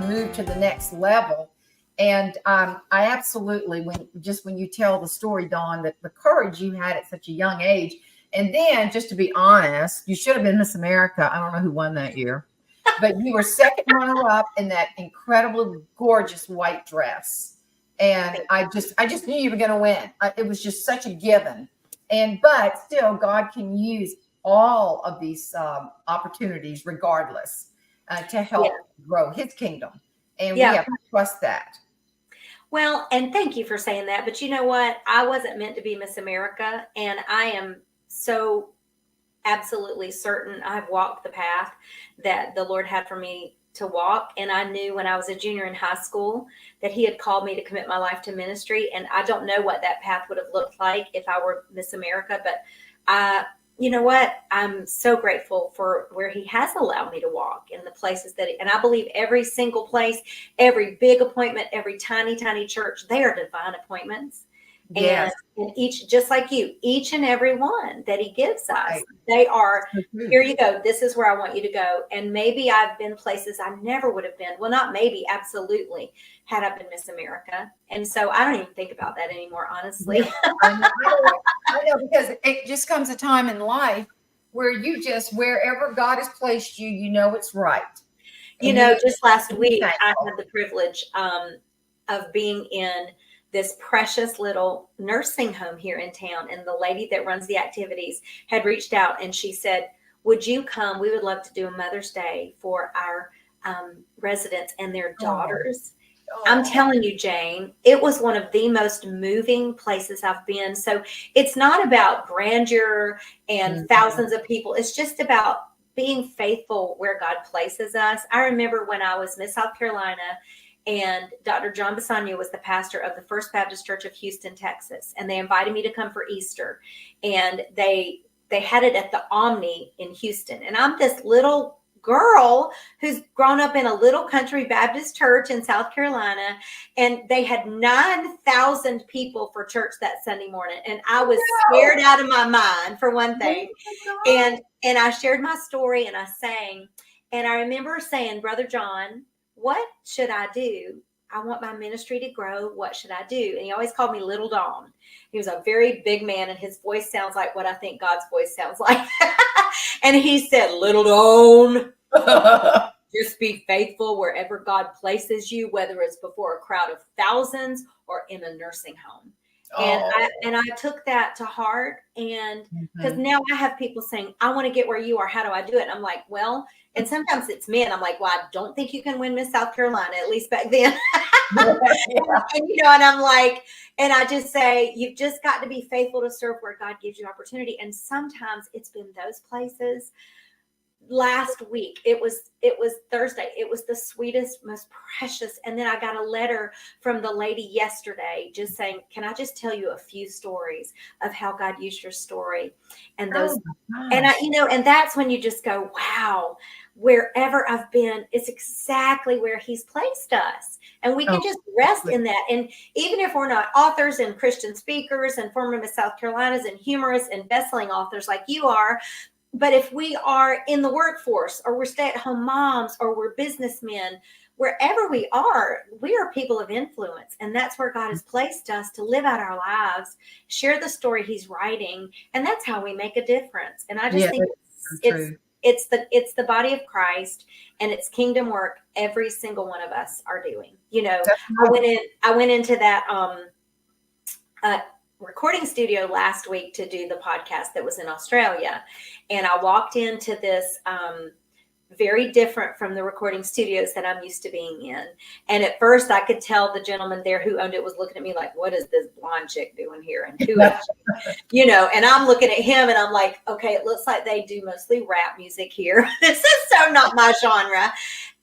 to move to the next level. And I absolutely, when you tell the story, Dawn, that the courage you had at such a young age, and then just to be honest, you should have been Miss America. I don't know who won that year, but you were second runner up in that incredible, gorgeous white dress. And I just knew you were going to win. It was just such a given. But still, God can use all of these opportunities, regardless, to help grow His kingdom, and we have to trust that. Well, and thank you for saying that. But you know what? I wasn't meant to be Miss America, and I am so absolutely certain I've walked the path that the Lord had for me to walk. And I knew when I was a junior in high school that He had called me to commit my life to ministry. And I don't know what that path would have looked like if I were Miss America, but you know what? I'm so grateful for where He has allowed me to walk in the places and I believe every single place, every big appointment, every tiny, tiny church, they are divine appointments. Yes. And each, just like you, each and every one that He gives us, right. They are, here you go. This is where I want you to go. And maybe I've been places I never would have been. Well, not maybe, absolutely, had I been Miss America. And so I don't even think about that anymore, honestly. Yeah, I know, because it just comes a time in life where you just, wherever God has placed you, you know it's right. You know, just last week, I had the privilege of being in this precious little nursing home here in town. And the lady that runs the activities had reached out and she said, would you come? We would love to do a Mother's Day for our residents and their daughters. Oh. I'm telling you, Jane, it was one of the most moving places I've been. So it's not about grandeur and thousands of people. It's just about being faithful where God places us. I remember when I was Miss South Carolina, and Dr. John Bassanio was the pastor of the First Baptist Church of Houston, Texas. And they invited me to come for Easter. And they had it at the Omni in Houston. And I'm this little girl who's grown up in a little country Baptist church in South Carolina. And they had 9,000 people for church that Sunday morning. And I was scared out of my mind, for one thing. And I shared my story and I sang. And I remember saying, Brother John, what should I do? I want my ministry to grow. What should I do? And he always called me Little Dawn. He was a very big man and his voice sounds like what I think God's voice sounds like. And he said, Little Dawn, just be faithful wherever God places you, whether it's before a crowd of thousands or in a nursing home. And I took that to heart, and because now I have people saying, I want to get where you are. How do I do it? And I'm like, well, and sometimes it's men. I'm like, well, I don't think you can win Miss South Carolina, at least back then. And, you know, and I'm like, and I just say, you've just got to be faithful to serve where God gives you opportunity. And sometimes it's been those places. Last week, it was Thursday. It was the sweetest, most precious. And then I got a letter from the lady yesterday just saying, can I just tell you a few stories of how God used your story? And those, and I, you know, and that's when you just go, wow, wherever I've been, it's exactly where He's placed us. And we can just rest in that. And even if we're not authors and Christian speakers and former Miss South Carolinas and humorists and best-selling authors like you are, but if we are in the workforce or we're stay-at-home moms or we're businessmen, wherever we are people of influence. And that's where God has placed us to live out our lives, share the story He's writing. And that's how we make a difference. And I just think it's the body of Christ and it's kingdom work every single one of us are doing. You know, I went into that recording studio last week to do the podcast that was in Australia. And I walked into this very different from the recording studios that I'm used to being in. And at first I could tell the gentleman there who owned it was looking at me like, what is this blonde chick doing here? And who is she? You know, and I'm looking at him and I'm like, okay, it looks like they do mostly rap music here. This is so not my genre.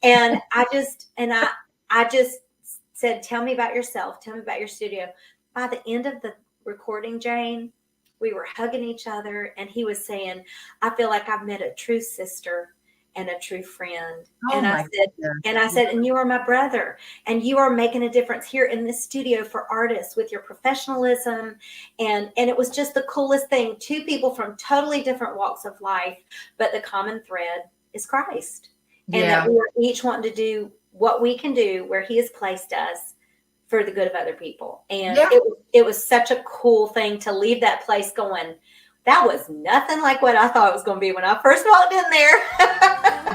And I just said, tell me about yourself. Tell me about your studio. By the end of the recording, Jane, we were hugging each other and he was saying, I feel like I've met a true sister and a true friend. And I said, and you are my brother and you are making a difference here in this studio for artists with your professionalism. And it was just the coolest thing. Two people from totally different walks of life, but the common thread is Christ. And that we were each wanting to do what we can do where he has placed us for the good of other people. And Yeah. it was such a cool thing to leave that place going, that was nothing like what I thought it was going to be when I first walked in there.